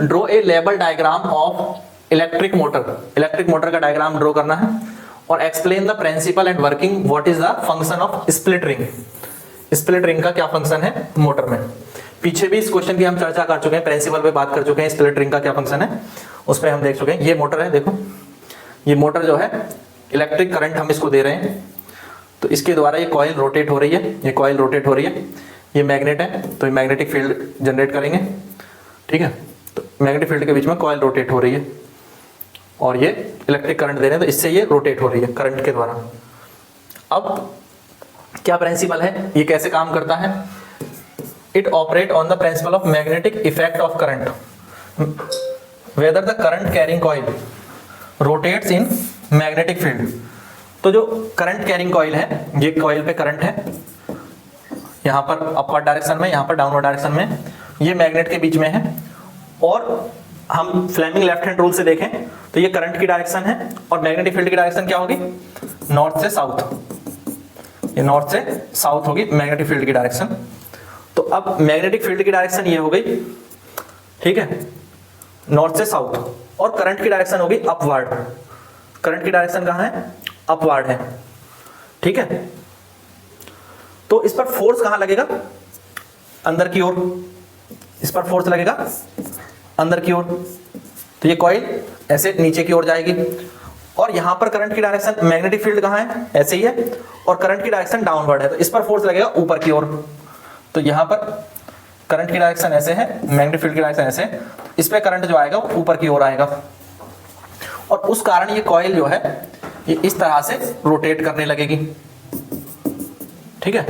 Draw a label diagram of electric motor का diagram draw करना है और explain the principle and working, what is the function of split ring. Split ring का क्या function है motor में। पीछे भी इस क्वेश्चन की हम चर्चा कर चुके हैं, प्रिंसिपल पे बात कर चुके हैं, स्प्लिट रिंग का क्या फंक्शन है उस पर हम देख चुके हैं। ये मोटर है, देखो ये मोटर जो है इलेक्ट्रिक करंट हम इसको दे रहे हैं, तो इसके द्वारा ये कॉइल रोटेट हो रही है, ये कॉइल रोटेट हो रही है, ये मैग्नेट है तो ये मैग्नेटिक फील्ड जनरेट करेंगे, ठीक है। तो मैग्नेटिक फील्ड के बीच में कॉइल रोटेट हो रही है और ये इलेक्ट्रिक करंट दे रहे हैं, तो इससे ये रोटेट हो रही है करंट के द्वारा। अब क्या प्रिंसिपल है, ये कैसे काम करता है। It operate on the principle of magnetic effect of current whether the current carrying coil rotates in magnetic field. तो जो करंट कैरिंग कॉइल है, ये कॉइल पे करंट है, यहाँ पर अपवर्ड डायरेक्शन में, यहाँ पर डाउनवर्ड डायरेक्शन में, ये मैग्नेट के बीच में है। और हम फ्लेमिंग लेफ्ट हैंड रूल से देखें तो ये करंट की डायरेक्शन है और मैग्नेटिक फील्ड की डायरेक्शन क्या होगी, नॉर्थ से साउथ, ये नॉर्थ से साउथ होगी मैग्नेटिक फील्ड की डायरेक्शन। तो अब मैग्नेटिक फील्ड की डायरेक्शन ये हो गई, ठीक है, नॉर्थ से साउथ, और करंट की डायरेक्शन होगी अपवर्ड। करंट की डायरेक्शन कहाँ है, अपवर्ड है, ठीक है। तो इस पर फोर्स कहां लगेगा, अंदर की ओर, इस पर फोर्स लगेगा अंदर की ओर, तो ये कॉइल ऐसे नीचे की ओर जाएगी। और यहां पर करंट की डायरेक्शन, मैग्नेटिक फील्ड कहां है, ऐसे ही है, और करंट की डायरेक्शन डाउनवर्ड है, तो इस पर फोर्स लगेगा ऊपर की ओर। तो यहां पर करंट की डायरेक्शन ऐसे है, मैग्नेटिक फील्ड की डायरेक्शन ऐसे है, इस पे करंट जो आएगा वो ऊपर की ओर आएगा, और उस कारण ये कॉइल जो है ये इस तरह से रोटेट करने लगेगी, ठीक है।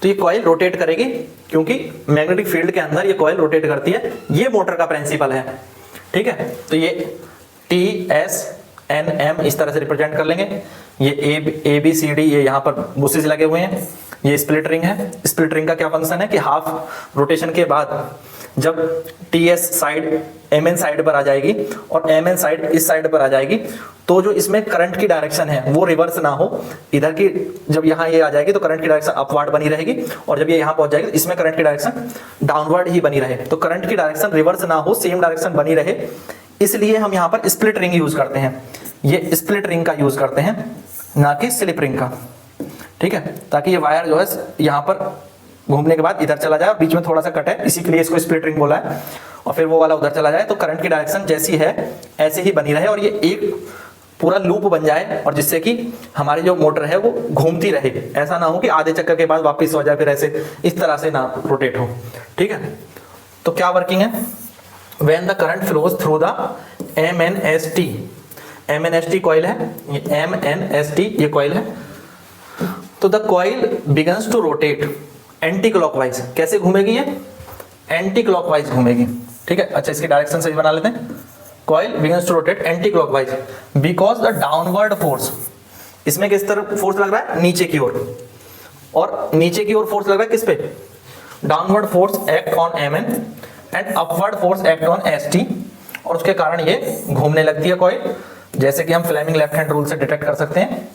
तो ये कॉइल रोटेट करेगी क्योंकि मैग्नेटिक फील्ड के अंदर ये कॉइल रोटेट करती है, ये मोटर का प्रिंसिपल है, ठीक है। तो ये TSNM इस तरह से रिप्रेजेंट कर लेंगे। ये ABCD ये यहाँ पर बुसेस लगे हुए हैं, ये स्प्लिट रिंग है। स्प्लिट रिंग का क्या फंक्शन है कि हाफ रोटेशन के बाद जब TS साइड MN साइड पर आ जाएगी और MN साइड इस साइड पर आ जाएगी, तो जो इसमें करंट की डायरेक्शन है वो रिवर्स ना हो, इधर की जब यहाँ ये आ जाएगी तो करंट की डायरेक्शन अपवर्ड बनी रहेगी, और जब ये यहाँ पहुंच जाएगी तो इसमें करंट की डायरेक्शन डाउनवर्ड ही बनी रहे। तो करंट की डायरेक्शन रिवर्स ना हो, सेम डायरेक्शन बनी रहे, इसलिए हम यहाँ पर स्प्लिट रिंग यूज करते हैं। ये स्प्लिट रिंग का यूज करते हैं, ना कि स्लिप रिंग का, ठीक है, ताकि ये वायर जो है यहाँ पर घूमने के बाद इधर चला जाए और बीच में थोड़ा सा कट है, इसी के लिए इसको स्प्लिट रिंग बोला है, और फिर वो वाला उधर चला जाए, तो करंट की डायरेक्शन जैसी है ऐसे ही बनी रहे और ये एक पूरा लूप बन जाए, और जिससे कि हमारी जो मोटर है वो घूमती रहे। ऐसा ना हो कि आधे चक्कर के बाद वापस हो जाए, फिर ऐसे इस तरह से ना रोटेट हो, ठीक है। तो क्या वर्किंग है, when the current flows through the MNST coil है, ये MNST ये कॉइल है, तो the coil begins to rotate anti clockwise. कैसे घूमेगी ये, एंटी क्लॉकवाइज घूमेगी, ठीक है। अच्छा इसकी डायरेक्शन सही बना लेते हैं, coil begins to rotate anti clockwise because the downward force, इसमें किस तरह फोर्स लग रहा है, नीचे की ओर, और नीचे की ओर फोर्स लग रहा है किस पे, downward force act on MN and upward force act on ST, और उसके कारण ये घूमने लगती है कॉइल, जैसे कि हम फ्लेमिंग लेफ्ट हैंड रूल से डिटेक्ट कर सकते हैं।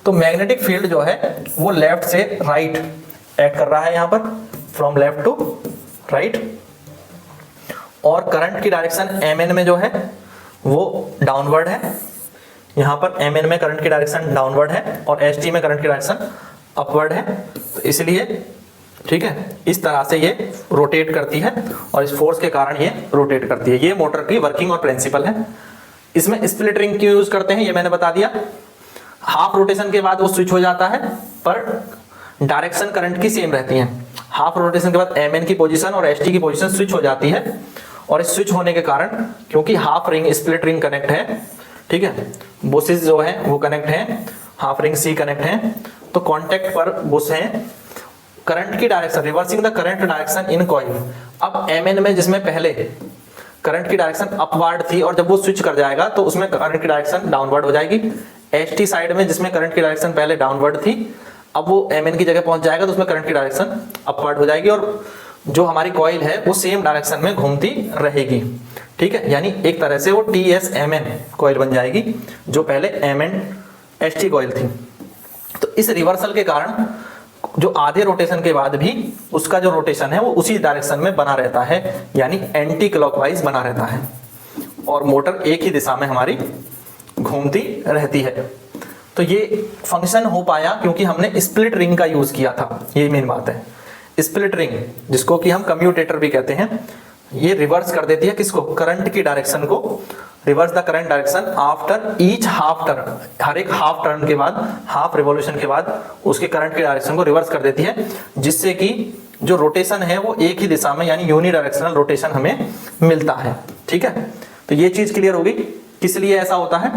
तो मैग्नेटिक फील्ड जो है वो लेफ्ट से राइट एक्ट कर रहा है यहाँ पर, फ्रॉम लेफ्ट टू राइट, और करंट की डायरेक्शन MN में जो है वो डाउनवर्ड है, यहाँ पर MN में करंट की डायरेक्शन डाउनवर्ड है और ST में करंट की डायरेक्शन अपवर्ड है, तो इसलिए ठीक है इस तरह से ये रोटेट करती है और इस फोर्स के कारण ये रोटेट करती है। ये मोटर की वर्किंग और प्रिंसिपल है। इसमें स्प्लिट रिंग क्यों यूज करते हैं ये मैंने बता दिया। हाफ रोटेशन के बाद वो स्विच हो जाता है, पर डायरेक्शन करंट की सेम रहती है। हाफ रोटेशन के बाद MN की पोजीशन और ST की पोजीशन स्विच हो जाती है, और इस स्विच होने के कारण क्योंकि half ring split ring connect है, ठीक है, बुसेस जो है वो कनेक्ट है, हाफ रिंग C कनेक्ट है, तो कांटेक्ट पर बुश है, करंट की direction reversing the current direction in coil. अब MN में जिसमें पहले करंट की डायरेक्शन अपवर्ड थी और जब वो स्विच कर जाएगा तो उसमें करंट की डायरेक्शन डाउनवर्ड हो जाएगी। ST साइड में जिसमें करंट की डायरेक्शन पहले डाउनवर्ड थी, अब वो MN की जगह पहुंच जाएगा तो उसमें करंट की डायरेक्शन अपवर्ड हो जाएगी, और जो हमारी कॉइल है वो सेम डायरेक्शन में घूमती रहेगी, ठीक है। यानी एक तरह से वो TSMN कॉइल बन जाएगी जो पहले MN ST कॉइल थी। तो इस रिवर्सल के कारण जो आधे रोटेशन के बाद भी उसका जो रोटेशन है वो उसी डायरेक्शन में बना रहता है, यानी एंटी क्लॉकवाइज बना रहता है, और मोटर एक ही दिशा में हमारी घूमती रहती है। तो ये फंक्शन हो पाया क्योंकि हमने स्प्लिट रिंग का यूज किया था, ये मेन बात है। स्प्लिट रिंग जिसको कि हम कम्यूटेटर भी कहते हैं, ये रिवर्स कर देती है किसको, करंट की डायरेक्शन को, reverse the current direction after each half turn, हर एक हाफ टर्न के बाद, हाफ रिवॉल्यूशन के बाद उसके करंट की डायरेक्शन को रिवर्स कर देती है, जिससे कि जो रोटेशन है वो एक ही दिशा में यानी यूनि डायरेक्शनल रोटेशन हमें मिलता है। ठीक है, तो ये चीज क्लियर होगी किस लिए ऐसा होता है।